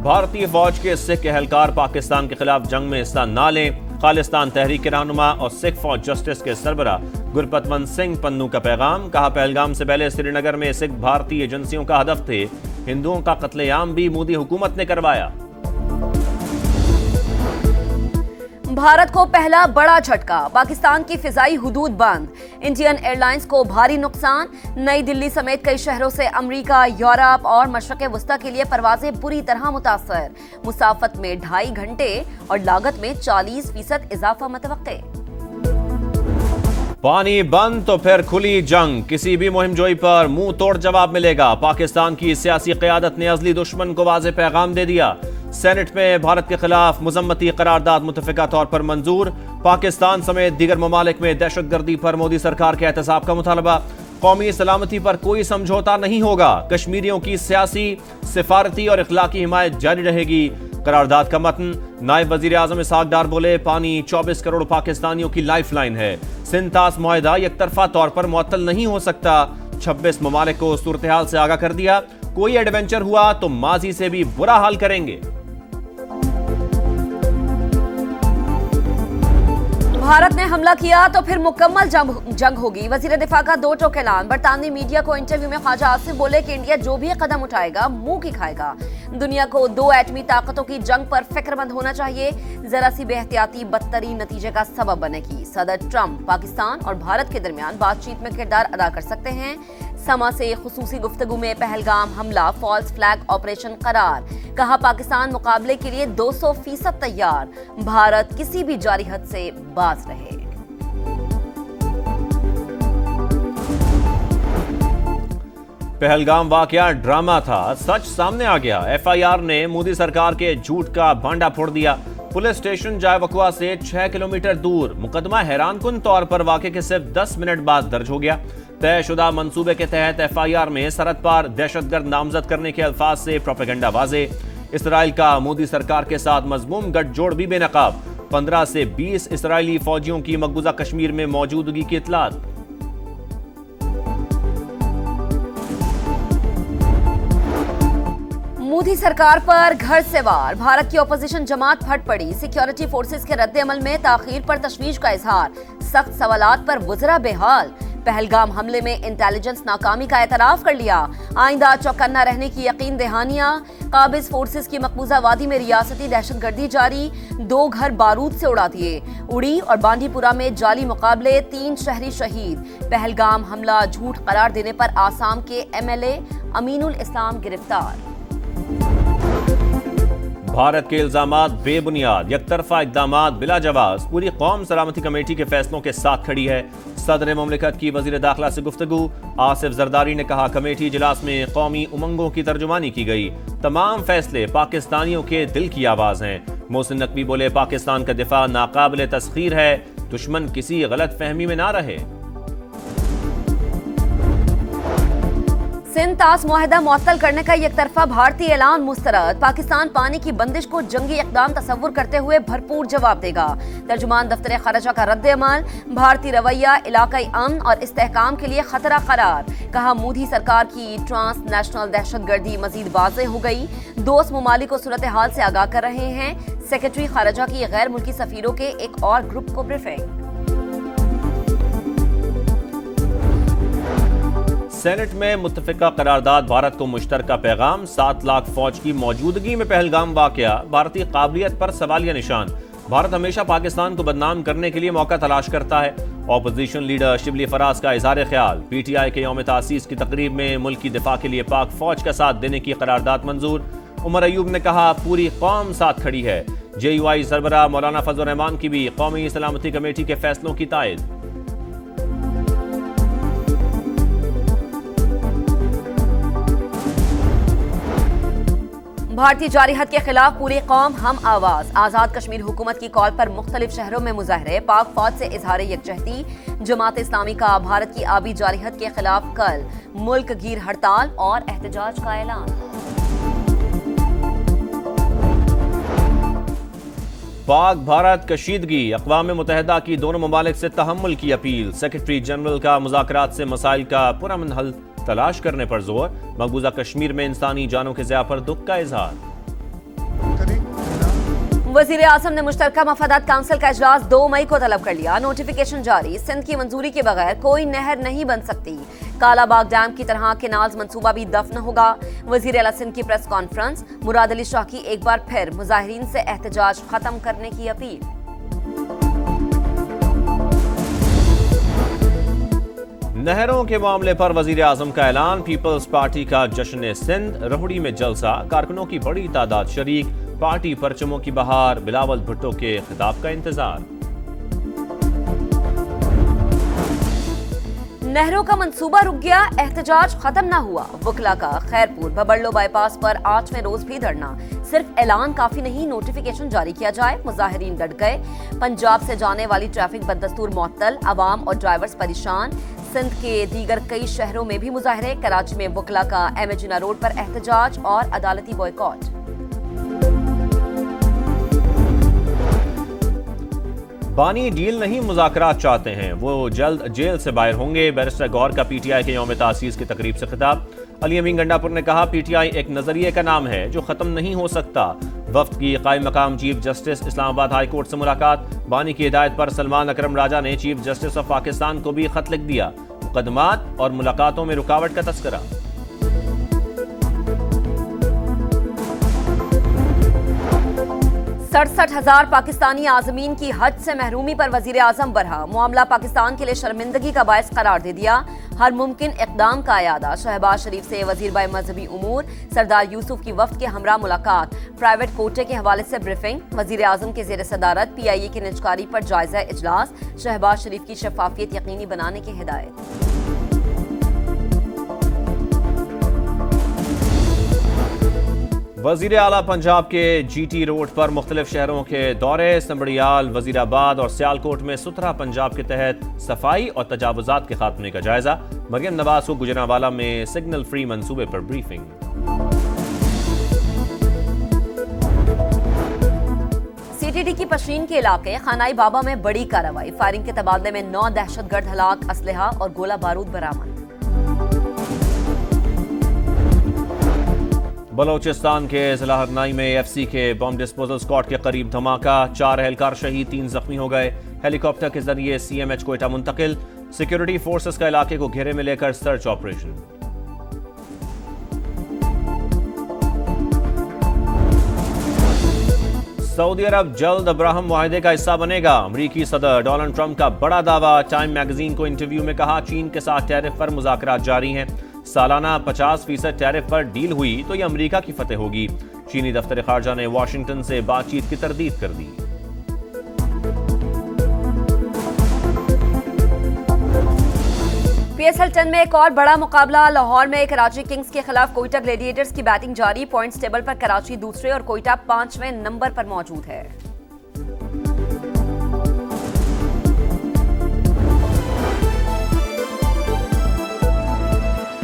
भारतीय फौज के सिख एहलकार पाकिस्तान के खिलाफ जंग में हिस्सा न लें। खालिस्तान तहरीक के रहनुमा और सिख फौज जस्टिस के सरबरा गुरपतवंत सिंह पन्नू का पैगाम। कहा, पहलगाम से पहले श्रीनगर में सिख भारतीय एजेंसियों का हदफ थे। हिंदुओं का कत्लेआम भी मोदी हुकूमत ने करवाया। भारत को पहला बड़ा झटका, पाकिस्तान की फिजाई हुदूद बंद। इंडियन एयरलाइंस को भारी नुकसान। नई दिल्ली समेत कई शहरों से अमेरिका, यूरोप और मशरक़ वस्ता के लिए परवाजें बुरी तरह मुतासर। मुसाफत में 2.5 घंटे और लागत में 40% इजाफा मुतवक्के। पानी बंद तो फिर खुली जंग। किसी भी मुहिमजोई पर मुंह तोड़ जवाब मिलेगा। पाकिस्तान की सियासी क़यादत ने अज़ली दुश्मन को वाज़ेह पैगाम दे दिया। सेनेट में भारत के खिलाफ मुज़म्मती करारदाद मुतफ़िका तौर पर मंजूर। पाकिस्तान समेत दीगर ममालिक में दहशतगर्दी पर मोदी सरकार के एहतसाब का मुतालबा। कौमी सलामती पर कोई समझौता नहीं होगा। कश्मीरियों की सियासी, सिफारती और इखलाकी हिमायत जारी रहेगी। करारदाद का मतन। नायब वजीर आजम इसहाक डार बोले, पानी 24 करोड़ पाकिस्तानियों की लाइफ लाइन है। सिंतास मुआहदा एकतरफा तौर पर मुअत्तल नहीं हो सकता। 26 ममालिक को सूरत हाल से आगाह कर दिया। कोई एडवेंचर हुआ तो माजी से भी बुरा हाल करेंगे। भारत ने हमला किया तो फिर मुकम्मल जंग होगी। वजीर दिफा का 2 टोक ऐलान। बरतानवी मीडिया को इंटरव्यू में ख्वाजा आसिफ बोले कि इंडिया जो भी कदम उठाएगा मुंह की खाएगा। दुनिया को 2 एटमी ताकतों की जंग पर फिक्रमंद होना चाहिए। जरा सी बेहतियाती बदतरीन नतीजे का सबब बनेगी। सदर ट्रंप पाकिस्तान और भारत के दरमियान बातचीत में किरदार अदा कर सकते हैं। समा से खुसूसी गुफ्तगू में पहलगाम हमला फॉल्स फ्लैग ऑपरेशन करार। कहा, पाकिस्तान मुकाबले के लिए 200% तैयार। भारत किसी भी जारी हद से बाज रहे। पहलगाम वाकया ड्रामा था, सच सामने आ गया। FIR ने मोदी सरकार के झूठ का भांडा फोड़ दिया। पुलिस स्टेशन जाय वकुआ से 6 किलोमीटर दूर मुकदमा हैरानकुन तौर पर वाकये के सिर्फ 10 मिनट बाद दर्ज हो गया। तयशुदा मंसूबे के तहत FIR में सरहद पार दहशतगर्द नामजद करने के अल्फाज से प्रोपेगेंडा वाजे। इसराइल का मोदी सरकार के साथ मजमूम गठजोड़ भी बेनकाब। 15 से 20 इसराइली फौजियों की मकबूजा कश्मीर में मौजूदगी की इतलात। मोदी सरकार पर घर से वार। भारत की ओपोजिशन जमात फट पड़ी। सिक्योरिटी फोर्सेस के रद्द-ए-अमल में ताखीर पर तशवीश का इजहार। सख्त सवालात पर वज़रा बेहाल। पहलगाम हमले में इंटेलिजेंस नाकामी का एतराफ कर लिया। आइंदा चौकन्ना रहने की यकीन दहानियां। काबिज फोर्सेस की मकबूजा वादी में रियासती दहशतगर्दी जारी। 2 घर बारूद से उड़ा दिए। उड़ी और बांडीपुरा में जाली मुकाबले, 3 शहरी शहीद। पहलगाम हमला झूठ करार देने पर आसाम के MLA अमीनुल इस्लाम गिरफ्तार। भारत के इल्जामात बेबुनियाद, एकतरफा इकदामात बिला जवाब। पूरी कौम सलामती कमेटी के फैसलों के साथ खड़ी है। सदर मुमलिकत की वजीर दाखिला से गुफ्तगू। आसिफ जरदारी ने कहा, कमेटी इजलास में कौमी उमंगों की तर्जुमानी की गई। तमाम फैसले पाकिस्तानियों के दिल की आवाज हैं। मोहसिन नकवी बोले, पाकिस्तान का दिफा नाकाबिल तस्खीर है। दुश्मन किसी गलत फहमी में ना रहे। सिंतास मुआहदा मुअत्तल करने का एक तरफा भारतीय ऐलान मुस्तरद। पाकिस्तान पानी की बंदिश को जंगी इक़दाम तस्वुर करते हुए भरपूर जवाब देगा। तर्जुमान दफ्तर खारजा का रद्द-ए-अमल। भारतीय रवैया इलाकाई अमन और इस्तेहकाम के लिए खतरा करार। कहा, मोदी सरकार की ट्रांसनेशनल दहशतगर्दी मजीद वाज़ेह हो गई। दोस्त ममालिक को सूरत हाल से आगाह कर रहे हैं। सेक्रेटरी खारजा की गैर मुल्की सफीरों के एक और ग्रुप को ब्रीफिंग। सेनेट में मुत्तफिका करारदाद, भारत को मुश्तरका पैगाम। 7 लाख फौज की मौजूदगी में पहलगाम वाकया भारतीय काबिलियत पर सवालिया निशान। भारत हमेशा पाकिस्तान को बदनाम करने के लिए मौका तलाश करता है। ऑपोजिशन लीडर शिबली फराज का इज़हार ख्याल। PTI के यौम तासीस की तकरीब में मुल्क की दिफा के लिए पाक फौज का साथ देने की करारदाद मंजूर। उमर अयूब ने कहा, पूरी कौम साथ खड़ी है। JUI सरबराह मौलाना फजल रहमान की भी कौमी सलामती कमेटी के फैसलों की तायद। भारतीय जारिहत के खिलाफ पूरी कौम हम आवाज। आजाद कश्मीर हुकूमत की कॉल पर मुख्तलिफ शहरों में मुजाहरे। पाक फौज से इजहार यकजहती। जमात इस्लामी का भारत की आबी जारिहत के खिलाफ कल मुल्क गीर हड़ताल और एहतजाज का ऐलान। पाक भारत कशीदगी, अक़वाम मुत्तहिदा की दोनों ममालिक से तहम्मुल की अपील। सेक्रेटरी जनरल का मुज़ाकरात से मसाइल का पुरअमन हल तलाश करने पर जोर। मकबूजा कश्मीर में इंसानी जानों के ज़िया पर दुख का इजहार। वजीर आजम ने मुश्तरका मफादात काउंसिल का इजलास 2 मई को तलब कर लिया। नोटिफिकेशन जारी। सिंध की मंजूरी के बगैर कोई नहर नहीं बन सकती। कालाबाग डैम की तरह केनाल्स मंसूबा भी दफन होगा। वजीर आला सिंध की प्रेस कॉन्फ्रेंस। मुराद अली शाह की एक बार फिर मुजाहिरीन से एहतजाज खत्म करने की अपील। नहरों के मामले पर वजीर आजम का ऐलान। पीपल्स पार्टी का जश्न सिंध। रोहड़ी में जलसा। कारकुनों की बड़ी तादाद शरीक। पार्टी परचमों की बहार। बिलावल भुट्टो के खिताब का इंतजार। नहरों का मंसूबा रुक गया, एहतजाज खत्म ना हुआ। वकला का खैरपुर भबरलो बाईपास पर 8वें रोज भी धरना। सिर्फ ऐलान काफी नहीं, नोटिफिकेशन जारी किया जाए। मुजाहिरीन डट गए। पंजाब से जाने वाली ट्रैफिक बददस्तूर मुअत्तल। अवाम और ड्राइवर्स परेशान। सिंध के दीगर कई शहरों में भी मुजाहरे। कराची में वकला का एम ए जिन्ना रोड पर एहतजाज और अदालती बॉयकॉट। बानी डील नहीं, मुज़ाकरात चाहते हैं। वो जल्द जेल से बाहर होंगे। बैरिस्टर गौहर का पीटीआई के यौम तासीस की तकरीब से खिताब। अली अमीन गंडापुर ने कहा, पीटीआई एक नजरिए का नाम है जो खत्म नहीं हो सकता। वफ्द की कायम मकाम chief justice Islamabad high court से मुलाकात। बानी की हिदायत पर सलमान अकरम राजा ने चीफ जस्टिस ऑफ पाकिस्तान को भी खत लिख दिया। मुकदमात और मुलाकातों में रुकावट का तस्करा। 67,000 पाकिस्तानी आज़मीन की हज से महरूमी पर वजीर आजम बरहा। मामला पाकिस्तान के लिए शर्मिंदगी का बायस करार दे दिया। हर मुमकिन इक़दाम का अयादा। शहबाज शरीफ से वजीर बाय मजहबी उमूर सरदार यूसुफ की वफ्द के हमरा मुलाकात। प्राइवेट कोटे के हवाले से ब्रीफिंग। वजीर आजम के ज़ेर सदारत PIA की निजकारी पर जायजा इजलास। शहबाज शरीफ की शफाफियत यकीनी बनाने की हिदायत। वजीर आला पंजाब के GT रोड पर मुख्तलिफ शहरों के दौरे। संबड़ियाल, वजीराबाद और सियालकोट में सुथरा पंजाब के तहत सफाई और तजावुजात के खात्मे का जायजा। मरियम नवाज को गुजरांवाला में सिग्नल फ्री मंसूबे पर ब्रीफिंग। CTD की पशीन के इलाके खानाई बाबा में बड़ी कार्रवाई। फायरिंग के तबादले में 9 दहशतगर्द हलाक। असलहा और गोला बारूद बरामद। बलोचिस्तान के जिला हरनाई में FC के बम डिस्पोजल स्क्वाड के करीब धमाका। 4 एहलकार शहीद, 3 जख्मी हो गए। हेलीकॉप्टर के जरिए CMH कोयटा मुंतकिल। सिक्योरिटी फोर्सेस का इलाके को घेरे में लेकर सर्च ऑपरेशन। सऊदी अरब जल्द अब्राहम मुआहदे का हिस्सा बनेगा। अमरीकी सदर डोनाल्ड ट्रंप का बड़ा दावा। टाइम मैगजीन को इंटरव्यू में कहा, चीन के साथ टैरिफ पर मुज़ाकरात जारी हैं। सालाना 50% टैरिफ पर डील हुई तो यह अमेरिका की फतेह होगी। चीनी दफ्तर खारजा ने वाशिंगटन से बातचीत की तरदीद कर दी। PSL 10 में एक और बड़ा मुकाबला। लाहौर में कराची किंग्स के खिलाफ कोयटा ग्लेडिएटर्स की बैटिंग जारी। पॉइंट्स टेबल पर कराची दूसरे और कोयटा 5वें नंबर पर मौजूद है।